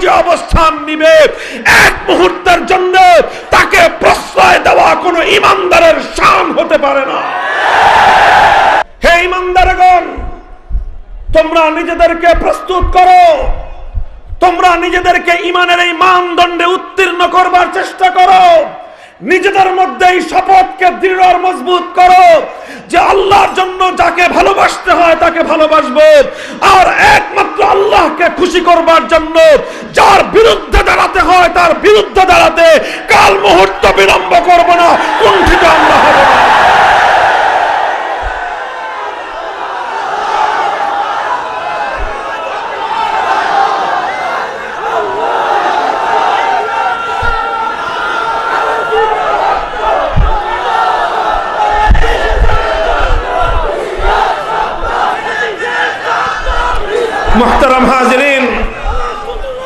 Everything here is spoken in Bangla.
যে অবস্থান নিবে এক মুহূর্তের জন্য তাকে প্রশ্রয় দেওয়া কোনো ইমানদারের শান হতে পারে না। হে ইমানদারগণ, তোমরা নিজেদেরকে প্রস্তুত করো, তোমরা নিজেদেরকে ইমানের এই মানদণ্ডে উত্তীর্ণ করবার চেষ্টা করো। নিজেদের মধ্যে এই শপথকে দৃঢ় আর মজবুত করো যে আল্লাহর জন্য যাকে ভালোবাসতে হয় তাকে ভালোবাসবো, আর একমাত্র আল্লাহকে খুশি করবার জন্য যার বিরুদ্ধে দাঁড়াতে হয় তার বিরুদ্ধে দাঁড়াতে কাল মুহূর্ত বিলম্ব করব না, কুণ্ঠিত আমরা হব না। मुहतरम हाज़िरीन,